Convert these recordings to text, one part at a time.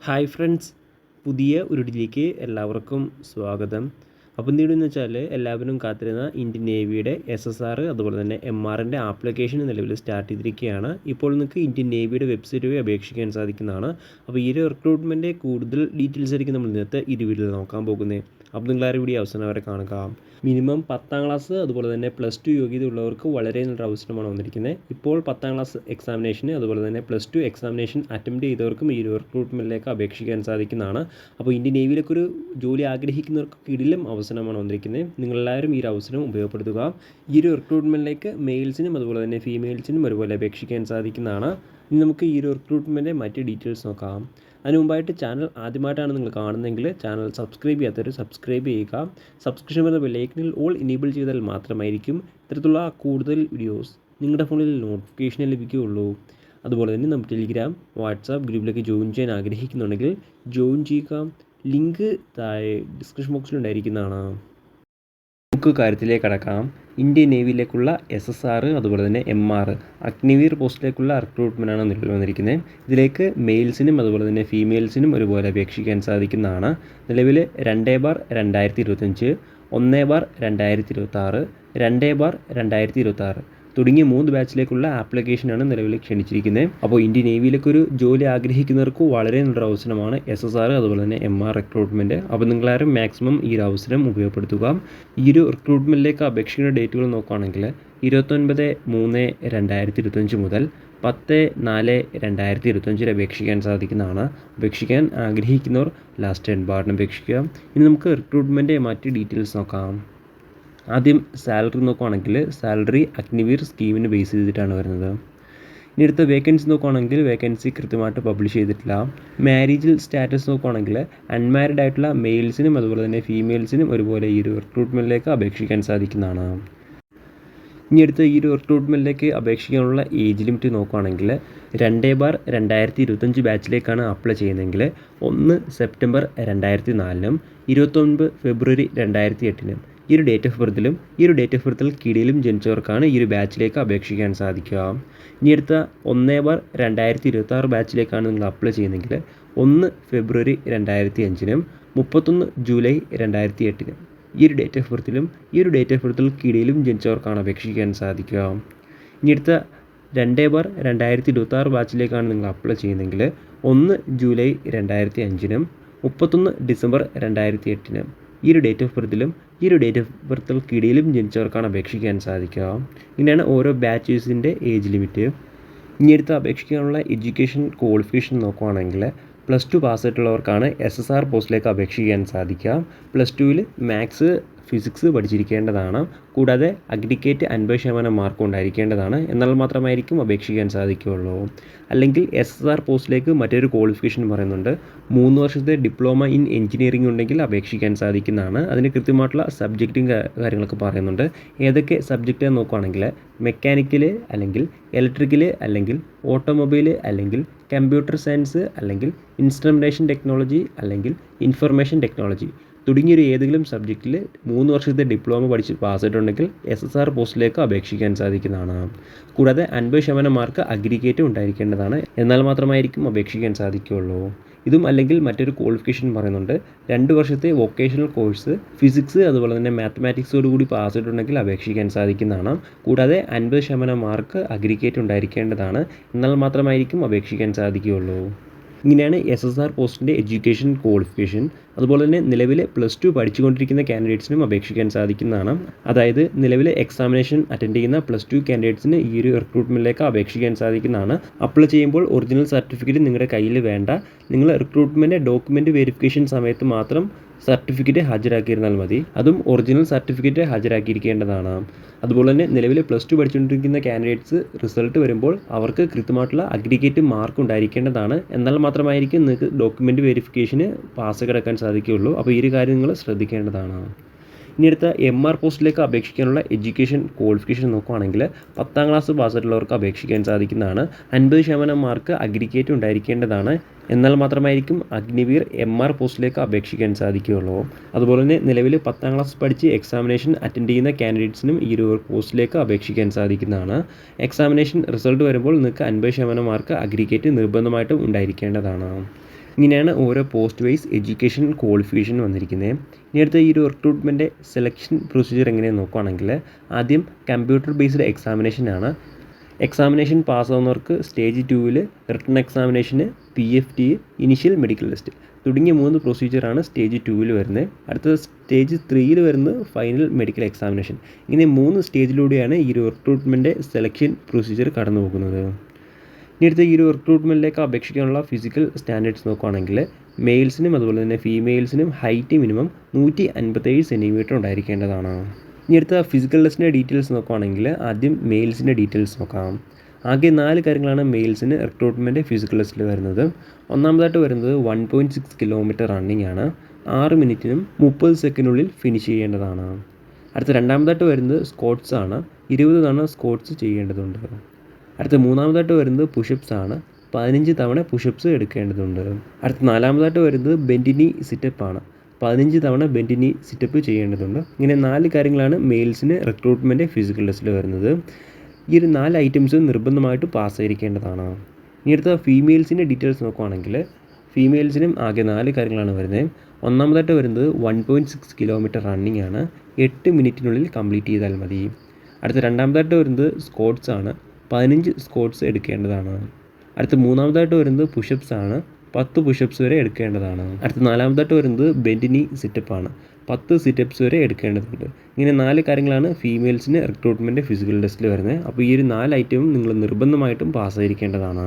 Hi friends, പുതിയ ഒരു വീഡിയോയിലേക്ക് എല്ലാവർക്കും സ്വാഗതം. അപ്പോൾ എന്തെന്ന് വെച്ചാൽ എല്ലാവരും കാത്തിരുന്ന ഇന്ത്യൻ നേവിയുടെ SSR അതുപോലെ തന്നെ MRൻ്റെ ആപ്ലിക്കേഷൻ നിലവിൽ സ്റ്റാർട്ട് ചെയ്തിരിക്കുകയാണ്. ഇപ്പോൾ നിങ്ങൾക്ക് ഇന്ത്യൻ നേവിയുടെ വെബ്സൈറ്റ് വഴി അപേക്ഷിക്കാൻ സാധിക്കുന്നതാണ്. അപ്പോൾ ഈ ഒരു റിക്രൂട്ട്മെൻറ്റ് കൂടുതൽ ഡീറ്റെയിൽസ് ആയിരിക്കും നമ്മൾ ഇന്നത്തെ ഈ വീഡിയോയിൽ നോക്കാൻ പോകുന്നത്. അപ്പോൾ നിങ്ങൾ ആ വീഡിയോ അവസാനം വരെ കാണുക. മിനിമം 10ാം ക്ലാസ് അതുപോലെ തന്നെ +2 യോഗ്യത ഉള്ളവർക്ക് വളരെ നല്ലൊരു അവസരമാണ് വന്നിരിക്കുന്നത്. ഇപ്പോൾ 10ാം ക്ലാസ് എക്സാമിനേഷന് അതുപോലെ തന്നെ +2 എക്സാമിനേഷൻ അറ്റംപ്റ്റ് ചെയ്തവർക്കും ഈ ഒരു റിക്രൂട്ട്മെൻറ്റിലേക്ക് അപേക്ഷിക്കാൻ സാധിക്കുന്നതാണ്. അപ്പോൾ ഇന്ത്യൻ നേവിയിലേക്ക് ഒരു ജോലി ആഗ്രഹിക്കുന്നവർക്ക് കിടിലം അവസരമാണ് വന്നിരിക്കുന്നത്. നിങ്ങളെല്ലാവരും ഈ ഒരു അവസരം ഉപയോഗപ്പെടുത്തുക. ഈ ഒരു റിക്രൂട്ട്മെൻറ്റിലേക്ക് മെയിൽസിനും അതുപോലെ തന്നെ ഫീമെയിൽസിനും ഒരുപോലെ അപേക്ഷിക്കാൻ സാധിക്കുന്നതാണ്. ഇനി നമുക്ക് ഈ ഒരു റിക്രൂട്ട്മെൻറ്റിൻ്റെ മറ്റ് ഡീറ്റെയിൽസ് നോക്കാം. അതിന് മുമ്പായിട്ട് ചാനൽ ആദ്യമായിട്ടാണ് നിങ്ങൾ കാണുന്നതെങ്കിൽ ചാനൽ സബ്സ്ക്രൈബ് ചെയ്യാത്തവർ സബ്സ്ക്രൈബ് ചെയ്യുക. സബ്സ്ക്രിപ്ഷൻ വരുന്ന ബെല്ലൈക്കനിൽ ഓൾ ഇനേബിൾ ചെയ്താൽ മാത്രമായിരിക്കും ഇത്തരത്തിലുള്ള കൂടുതൽ വീഡിയോസ് നിങ്ങളുടെ ഫോണിൽ നോട്ടിഫിക്കേഷൻ ലഭിക്കുകയുള്ളൂ. അതുപോലെ തന്നെ നമുക്ക് ടെലിഗ്രാം, വാട്സാപ്പ് ഗ്രൂപ്പിലേക്ക് ജോയിൻ ചെയ്യാൻ ആഗ്രഹിക്കുന്നുണ്ടെങ്കിൽ ജോയിൻ ചെയ്യുക. ലിങ്ക് താഴെ ഡിസ്ക്രിപ്ഷൻ ബോക്സിൽ ഉണ്ടായിരിക്കുന്നതാണ്. നമുക്ക് കാര്യത്തിലേക്ക് കടക്കാം. ഇന്ത്യൻ നേവിയിലേക്കുള്ള SSR അതുപോലെ തന്നെ MR അഗ്നിവീർ പോസ്റ്റിലേക്കുള്ള റിക്രൂട്ട്മെൻറ്റാണ് നിലവിൽ വന്നിരിക്കുന്നത്. ഇതിലേക്ക് മെയിൽസിനും അതുപോലെ തന്നെ ഫീമെയിൽസിനും ഒരുപോലെ അപേക്ഷിക്കാൻ സാധിക്കുന്നതാണ്. നിലവിൽ 2/2025, 1/2026, 2/2026 തുടങ്ങിയ 3 ബാച്ചിലേക്കുള്ള ആപ്ലിക്കേഷനാണ് നിലവിൽ ക്ഷണിച്ചിരിക്കുന്നത്. അപ്പോൾ ഇന്ത്യൻ നേവിയിലേക്കൊരു ജോലി ആഗ്രഹിക്കുന്നവർക്ക് വളരെ നല്ലൊരു അവസരമാണ് SSR അതുപോലെ തന്നെ MR റിക്രൂട്ട്മെൻറ്റ്. അപ്പോൾ നിങ്ങളാരും മാക്സിമം ഈ ഒരു അവസരം ഉപയോഗപ്പെടുത്തുക. ഈ ഒരു റിക്രൂട്ട്മെൻറ്റിലേക്ക് അപേക്ഷിക്കുന്ന ഡേറ്റുകൾ നോക്കുകയാണെങ്കിൽ 29/3/2025 മുതൽ 10/4/2025 അപേക്ഷിക്കാൻ സാധിക്കുന്നതാണ്. അപേക്ഷിക്കാൻ ആഗ്രഹിക്കുന്നവർ ലാസ്റ്റ് എൻഡ് അപേക്ഷിക്കുക. ഇനി നമുക്ക് റിക്രൂട്ട്മെൻറ്റ് മറ്റ് ഡീറ്റെയിൽസ് നോക്കാം. ആദ്യം സാലറി നോക്കുകയാണെങ്കിൽ സാലറി അഗ്നിവീർ സ്കീമിന് ബേസ് ചെയ്തിട്ടാണ് വരുന്നത്. ഇനി അടുത്ത വേക്കൻസി നോക്കുകയാണെങ്കിൽ വേക്കൻസി കൃത്യമായിട്ട് പബ്ലിഷ് ചെയ്തിട്ടില്ല. മാരേജിൽ സ്റ്റാറ്റസ് നോക്കുകയാണെങ്കിൽ അൺമാരിഡ് ആയിട്ടുള്ള മെയിൽസിനും അതുപോലെ തന്നെ ഫീമെയിൽസിനും ഒരുപോലെ ഈ ഒരു റിക്രൂട്ട്മെൻറ്റിലേക്ക് അപേക്ഷിക്കാൻ സാധിക്കുന്നതാണ്. ഇനി അടുത്ത ഈ ഒരു റിക്രൂട്ട്മെൻറ്റിലേക്ക് അപേക്ഷിക്കാനുള്ള ഏജ് ലിമിറ്റ് നോക്കുകയാണെങ്കിൽ 2/2025 ബാച്ചിലേക്കാണ് അപ്ലൈ ചെയ്യുന്നതെങ്കിൽ 1 സെപ്റ്റംബർ 2004 29 ഫെബ്രുവരി 2008 ഈ ഒരു ഡേറ്റ് ഓഫ് ബർത്തിലും ഈ ഒരു ഡേറ്റ് ഓഫ് ബർത്തിൽ കീഴിലും ജനിച്ചവർക്കാണ് ഈ ഒരു ബാച്ചിലേക്ക് അപേക്ഷിക്കാൻ സാധിക്കുക. ഇനി അടുത്ത 1/2026 ബാച്ചിലേക്കാണ് നിങ്ങൾ അപ്ലൈ ചെയ്യുന്നതെങ്കിൽ 1 ഫെബ്രുവരി 2005 31 ജൂലൈ 2008 ഈ ഒരു ഡേറ്റ് ഓഫ് ബർത്തിലും ഈ ഒരു ഡേറ്റ് ഓഫ് ബർത്തിൽ കീഴിലും ജനിച്ചവർക്കാണ് അപേക്ഷിക്കാൻ സാധിക്കുക. ഇനി അടുത്ത 2/2026 ബാച്ചിലേക്കാണ് നിങ്ങൾ അപ്ലൈ ചെയ്യുന്നതെങ്കിൽ 1 ജൂലൈ 2005 31 ഡിസംബർ 2008 ഈ ഒരു ഡേറ്റ് ഓഫ് ബർത്തിലും ഈ ഒരു ഡേറ്റ് ഓഫ് ബർത്തിൽ കീഴിലും ജനിച്ചവർക്കാണ് അപേക്ഷിക്കാൻ സാധിക്കുക. ഇങ്ങനെയാണ് ഓരോ ബാച്ചേഴ്സിൻ്റെ ഏജ് ലിമിറ്റ്. ഇനി അടുത്ത് അപേക്ഷിക്കാനുള്ള എഡ്യൂക്കേഷൻ ക്വാളിഫിക്കേഷൻ നോക്കുകയാണെങ്കിൽ +2 പാസ്സായിട്ടുള്ളവർക്കാണ് SSR പോസ്റ്റിലേക്ക് അപേക്ഷിക്കാൻ സാധിക്കുക. +2 മാത്സ് ഫിസിക്സ് പഠിച്ചിരിക്കേണ്ടതാണ്. കൂടാതെ അഗ്രിഗേറ്റ് 50% മാർക്ക് ഉണ്ടായിരിക്കേണ്ടതാണ്. എന്നാൽ മാത്രമായിരിക്കും അപേക്ഷിക്കാൻ സാധിക്കുകയുള്ളൂ. അല്ലെങ്കിൽ SSR പോസ്റ്റിലേക്ക് മറ്റൊരു ക്വാളിഫിക്കേഷൻ പറയുന്നുണ്ട്. 3 വർഷത്തെ ഡിപ്ലോമ ഇൻ എഞ്ചിനീയറിംഗ് ഉണ്ടെങ്കിൽ അപേക്ഷിക്കാൻ സാധിക്കുന്നതാണ്. അതിന് കൃത്യമായിട്ടുള്ള സബ്ജക്റ്റും കാര്യങ്ങളൊക്കെ പറയുന്നുണ്ട്. ഏതൊക്കെ സബ്ജക്റ്റ് നോക്കുകയാണെങ്കിൽ മെക്കാനിക്കൽ അല്ലെങ്കിൽ ഇലക്ട്രിക്കൽ അല്ലെങ്കിൽ ഓട്ടോമൊബൈൽ അല്ലെങ്കിൽ കമ്പ്യൂട്ടർ സയൻസ് അല്ലെങ്കിൽ ഇൻസ്ട്രുമെൻറ്റേഷൻ ടെക്നോളജി അല്ലെങ്കിൽ ഇൻഫർമേഷൻ ടെക്നോളജി തുടങ്ങിയൊരു ഏതെങ്കിലും സബ്ജക്റ്റിൽ 3 വർഷത്തെ ഡിപ്ലോമ പഠിച്ച് പാസ്സായിട്ടുണ്ടെങ്കിൽ SSR പോസ്റ്റിലേക്ക് അപേക്ഷിക്കാൻ സാധിക്കുന്നതാണ്. കൂടാതെ 50% മാർക്ക് അഗ്രിഗേറ്റ് ഉണ്ടായിരിക്കേണ്ടതാണ്. എന്നാൽ മാത്രമായിരിക്കും അപേക്ഷിക്കാൻ സാധിക്കുകയുള്ളൂ. ഇതും അല്ലെങ്കിൽ മറ്റൊരു ക്വാളിഫിക്കേഷൻ പറയുന്നുണ്ട്. 2 വർഷത്തെ വൊക്കേഷണൽ കോഴ്സ് ഫിസിക്സ് അതുപോലെ തന്നെ മാത്തമാറ്റിക്സോടുകൂടി പാസ്സായിട്ടുണ്ടെങ്കിൽ അപേക്ഷിക്കാൻ സാധിക്കുന്നതാണ്. കൂടാതെ 50% മാർക്ക് അഗ്രിഗേറ്റ് ഉണ്ടായിരിക്കേണ്ടതാണ്. എന്നാൽ മാത്രമായിരിക്കും അപേക്ഷിക്കാൻ സാധിക്കുകയുള്ളൂ. ഇങ്ങനെയാണ് SSR പോസ്റ്റിൻ്റെ എഡ്യൂക്കേഷൻ ക്വാളിഫിക്കേഷൻ. അതുപോലെ തന്നെ നിലവിലെ +2 പഠിച്ചുകൊണ്ടിരിക്കുന്ന കാൻഡിഡേറ്റ്സിനും അപേക്ഷിക്കാൻ സാധിക്കുന്നതാണ്. അതായത് നിലവിലെ എക്സാമിനേഷൻ അറ്റൻഡ് ചെയ്യുന്ന +2 കാൻഡിഡേറ്റ്സിന് ഈ ഒരു റിക്രൂട്ട്മെൻറ്റിലേക്ക് അപേക്ഷിക്കാൻ സാധിക്കുന്നതാണ്. അപ്ലൈ ചെയ്യുമ്പോൾ ഒറിജിനൽ സർട്ടിഫിക്കറ്റ് നിങ്ങളുടെ കയ്യിൽ വേണ്ട. നിങ്ങൾ റിക്രൂട്ട്മെൻറ്റ് ഡോക്യുമെൻറ്റ് വെരിഫിക്കേഷൻ സമയത്ത് മാത്രം സർട്ടിഫിക്കറ്റ് ഹാജരാക്കിയിരുന്നാൽ മതി. അതും ഒറിജിനൽ സർട്ടിഫിക്കറ്റ് ഹാജരാക്കിയിരിക്കേണ്ടതാണ്. അതുപോലെ തന്നെ നിലവിൽ +2 പഠിച്ചുകൊണ്ടിരിക്കുന്ന കാൻഡിഡേറ്റ്സ് റിസൾട്ട് വരുമ്പോൾ അവർക്ക് കൃത്യമായിട്ടുള്ള അഗ്രിഗേറ്റ് മാർക്ക് ഉണ്ടായിരിക്കേണ്ടതാണ്. എന്നാൽ മാത്രമായിരിക്കും നിങ്ങൾക്ക് ഡോക്യുമെൻറ്റ് വെരിഫിക്കേഷന് പാസ് കിടക്കാൻ സാധിക്കുകയുള്ളൂ. അപ്പോൾ ഈ ഒരു കാര്യം നിങ്ങൾ ശ്രദ്ധിക്കേണ്ടതാണ്. ഇനി അടുത്ത MR പോസ്റ്റിലേക്ക് അപേക്ഷിക്കാനുള്ള എഡ്യൂക്കേഷൻ ക്വാളിഫിക്കേഷൻ നോക്കുകയാണെങ്കിൽ 10ാം ക്ലാസ് പാസ്സായിട്ടുള്ളവർക്ക് അപേക്ഷിക്കാൻ സാധിക്കുന്നതാണ്. 50% മാർക്ക് അഗ്രിഗേറ്റ് ഉണ്ടായിരിക്കേണ്ടതാണ്. എന്നാൽ മാത്രമായിരിക്കും അഗ്നിവീർ MR പോസ്റ്റിലേക്ക് അപേക്ഷിക്കാൻ സാധിക്കുകയുള്ളൂ. അതുപോലെ തന്നെ നിലവിൽ 10ാം ക്ലാസ് പഠിച്ച് എക്സാമിനേഷൻ അറ്റൻഡ് ചെയ്യുന്ന കാൻഡിഡേറ്റ്സിനും ഈ ഒരു പോസ്റ്റിലേക്ക് അപേക്ഷിക്കാൻ സാധിക്കുന്നതാണ്. എക്സാമിനേഷൻ റിസൾട്ട് വരുമ്പോൾ നിങ്ങൾക്ക് 50% മാർക്ക് അഗ്രിഗേറ്റ് നിർബന്ധമായിട്ടും ഉണ്ടായിരിക്കേണ്ടതാണ്. ഇങ്ങനെയാണ് ഓരോ പോസ്റ്റ് വൈസ് എഡ്യൂക്കേഷൻ ക്വാളിഫിക്കേഷൻ വന്നിരിക്കുന്നത്. ഇനി അടുത്ത ഈ ഒരു റിക്രൂട്ട്മെൻറ്റ് സെലക്ഷൻ പ്രൊസീജിയർ എങ്ങനെയാണെന്ന് നോക്കുകയാണെങ്കിൽ ആദ്യം കമ്പ്യൂട്ടർ ബേസ്ഡ് എക്സാമിനേഷനാണ്. എക്സാമിനേഷൻ പാസ്സാവുന്നവർക്ക് സ്റ്റേജ് 2 റിട്ടൺ എക്സാമിനേഷന്, PFT, ഇനിഷ്യൽ മെഡിക്കൽ ടെസ്റ്റ് തുടങ്ങിയ 3 പ്രൊസീജിയറാണ് സ്റ്റേജ് 2 വരുന്നത്. അടുത്തത് സ്റ്റേജ് 3 വരുന്നത് ഫൈനൽ മെഡിക്കൽ എക്സാമിനേഷൻ. ഇങ്ങനെ 3 സ്റ്റേജിലൂടെയാണ് ഈ ഒരു റിക്രൂട്ട്മെൻറ്റ് സെലക്ഷൻ പ്രൊസീജിയർ കടന്നു പോകുന്നത്. ഇനി അടുത്ത ഈ ഒരു റിക്രൂട്ട്മെൻറ്റിലേക്ക് അപേക്ഷിക്കാനുള്ള ഫിസിക്കൽ സ്റ്റാൻഡേർഡ്സ് നോക്കുകയാണെങ്കിൽ മെയിൽസിനും അതുപോലെ തന്നെ ഫീമെയിൽസിനും ഹൈറ്റ് മിനിമം 157 സെൻറ്റിമീറ്റർ ഉണ്ടായിരിക്കേണ്ടതാണ്. ഇനി അടുത്ത ഫിസിക്കൽ ടെസ്റ്റിൻ്റെ ഡീറ്റെയിൽസ് നോക്കുകയാണെങ്കിൽ ആദ്യം മെയിൽസിൻ്റെ ഡീറ്റെയിൽസ് നോക്കാം. ആകെ 4 കാര്യങ്ങളാണ് മെയിൽസിന് റിക്രൂട്ട്മെൻറ്റ് ഫിസിക്കൽ ടെസ്റ്റിൽ വരുന്നത്. ഒന്നാമതായിട്ട് വരുന്നത് 1.6 കിലോമീറ്റർ റണ്ണിങ് ആണ്. 6 മിനിറ്റിനും 30 സെക്കൻഡിനുള്ളിൽ ഫിനിഷ് ചെയ്യേണ്ടതാണ്. അടുത്ത രണ്ടാമതായിട്ട് വരുന്നത് സ്ക്വാട്സ് ആണ്. 20 തവണ സ്ക്വാട്സ് ചെയ്യേണ്ടതുണ്ട്. അടുത്ത മൂന്നാമതായിട്ട് വരുന്നത് പുഷപ്സ് ആണ്. 15 തവണ പുഷപ്സ് എടുക്കേണ്ടതുണ്ട്. അടുത്ത നാലാമതായിട്ട് വരുന്നത് ബെൻഡിനി സിറ്റപ്പ് ആണ്. 15 തവണ ബെൻഡിനി സിറ്റപ്പ് ചെയ്യേണ്ടതുണ്ട്. ഇങ്ങനെ 4 കാര്യങ്ങളാണ് മെയിൽസിന് റിക്രൂട്ട്മെൻറ്റ് ഫിസിക്കൽ ടെസ്റ്റിൽ വരുന്നത്. ഈ ഒരു 4 ഐറ്റംസ് നിർബന്ധമായിട്ട് പാസ്സായിരിക്കേണ്ടതാണ്. ഇനി അടുത്ത ഫീമെയിൽസിൻ്റെ ഡീറ്റെയിൽസ് നോക്കുകയാണെങ്കിൽ ഫീമെയിൽസിനും ആകെ 4 കാര്യങ്ങളാണ് വരുന്നത്. ഒന്നാമതായിട്ട് വരുന്നത് 1.6 കിലോമീറ്റർ റണ്ണിങ് ആണ്. 8 മിനിറ്റിനുള്ളിൽ കംപ്ലീറ്റ് ചെയ്താൽ മതി. അടുത്ത രണ്ടാമതായിട്ട് വരുന്നത് സ്ക്വാട്സ് ആണ്. 15 സ്ക്വാട്സ് എടുക്കേണ്ടതാണ്. അടുത്ത മൂന്നാമതായിട്ട് വരുന്നത് പുഷപ്സ് ആണ്. 10 പുഷപ്സ് വരെ എടുക്കേണ്ടതാണ്. അടുത്ത നാലാമതായിട്ട് വരുന്നത് ബെൻഡിനി സിറ്റപ്പ് ആണ്. 10 സിറ്റപ്സ് വരെ എടുക്കേണ്ടതുണ്ട്. ഇങ്ങനെ 4 കാര്യങ്ങളാണ് ഫീമെയിൽസിന് റിക്രൂട്ട്മെൻറ്റ് ഫിസിക്കൽ ടെസ്റ്റിൽ വരുന്നത്. അപ്പോൾ ഈ ഒരു 4 ഐറ്റവും നിങ്ങൾ നിർബന്ധമായിട്ടും പാസ്സായിരിക്കേണ്ടതാണ്.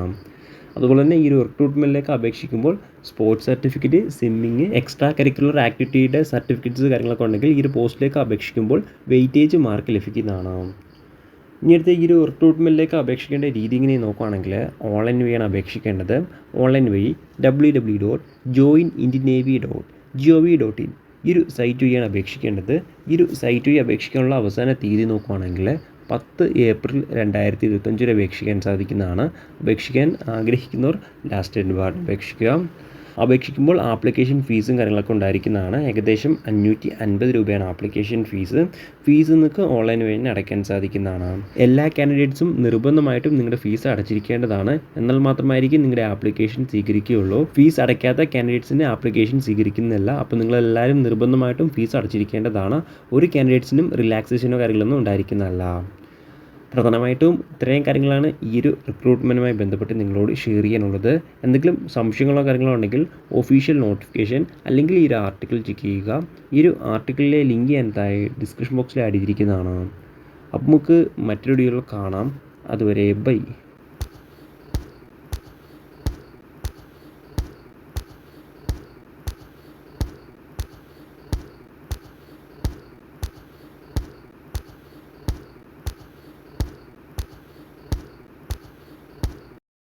അതുപോലെ തന്നെ ഈ ഒരു റിക്രൂട്ട്മെൻറ്റിലേക്ക് അപേക്ഷിക്കുമ്പോൾ sports certificate, swimming, extra curricular ആക്ടിവിറ്റിയുടെ സർട്ടിഫിക്കറ്റ്സ് കാര്യങ്ങളൊക്കെ ഉണ്ടെങ്കിൽ ഈ ഒരു പോസ്റ്റിലേക്ക് അപേക്ഷിക്കുമ്പോൾ വെയിറ്റേജ് മാർക്ക് ലഭിക്കുന്നതാണ്. ഇനി അടുത്ത ഈ ഒരു റിക്രൂട്ട്മെൻറ്റിലേക്ക് അപേക്ഷിക്കേണ്ട രീതി ഇങ്ങനെ നോക്കുകയാണെങ്കിൽ ഓൺലൈൻ വഴിയാണ് അപേക്ഷിക്കേണ്ടത്. ഓൺലൈൻ വഴി www.joinindiannavy.gov.in ഈ ഒരു സൈറ്റ് വഴിയാണ് അപേക്ഷിക്കേണ്ടത്. ഈ ഒരു സൈറ്റ് വഴി അപേക്ഷിക്കാനുള്ള അവസാന തീയതി നോക്കുകയാണെങ്കിൽ 10 ഏപ്രിൽ 2025 അപേക്ഷിക്കാൻ സാധിക്കുന്നതാണ്. അപേക്ഷിക്കാൻ ആഗ്രഹിക്കുന്നവർ ലാസ്റ്റ് ഡേറ്റ് അപേക്ഷിക്കുക. അപേക്ഷിക്കുമ്പോൾ ആപ്ലിക്കേഷൻ ഫീസും കാര്യങ്ങളൊക്കെ ഉണ്ടായിരിക്കുന്നതാണ്. ഏകദേശം 550 രൂപയാണ് ആപ്ലിക്കേഷൻ ഫീസ്. നിങ്ങൾക്ക് ഓൺലൈൻ വഴി അടയ്ക്കാൻ സാധിക്കുന്നതാണ്. എല്ലാ കാൻഡിഡേറ്റ്സും നിർബന്ധമായിട്ടും നിങ്ങളുടെ ഫീസ് അടച്ചിരിക്കേണ്ടതാണ്. എന്നാൽ മാത്രമായിരിക്കും നിങ്ങളുടെ ആപ്ലിക്കേഷൻ സ്വീകരിക്കുകയുള്ളൂ. ഫീസ് അടയ്ക്കാത്ത കാൻഡിഡേറ്റ്സിൻ്റെ ആപ്ലിക്കേഷൻ സ്വീകരിക്കുന്നില്ല. അപ്പോൾ നിങ്ങളെല്ലാവരും നിർബന്ധമായിട്ടും ഫീസ് അടച്ചിരിക്കേണ്ടതാണ്. ഒരു കാൻഡിഡേറ്റ്സിനും റിലാക്സേഷനോ കാര്യങ്ങളൊന്നും ഉണ്ടായിരിക്കുന്നതല്ല. പ്രധാനമായിട്ടും ഇത്രയും കാര്യങ്ങളാണ് ഈ ഒരു റിക്രൂട്ട്മെൻറ്റുമായി ബന്ധപ്പെട്ട് നിങ്ങളോട് ഷെയർ ചെയ്യാനുള്ളത്. എന്തെങ്കിലും സംശയങ്ങളോ കാര്യങ്ങളോ ഉണ്ടെങ്കിൽ ഒഫീഷ്യൽ നോട്ടിഫിക്കേഷൻ അല്ലെങ്കിൽ ഈ ഒരു ആർട്ടിക്കിൾ ചെക്ക് ചെയ്യുക. ഈ ഒരു ആർട്ടിക്കിളിലെ ലിങ്ക് ഞാൻ താഴെ ഡിസ്ക്രിപ്ഷൻ ബോക്സിൽ ആഡ് ചെയ്തിരിക്കുന്നതാണ്. അപ്പോൾ നമുക്ക് മറ്റൊരു വീഡിയോയിൽ കാണാം. അതുവരെ ബൈ.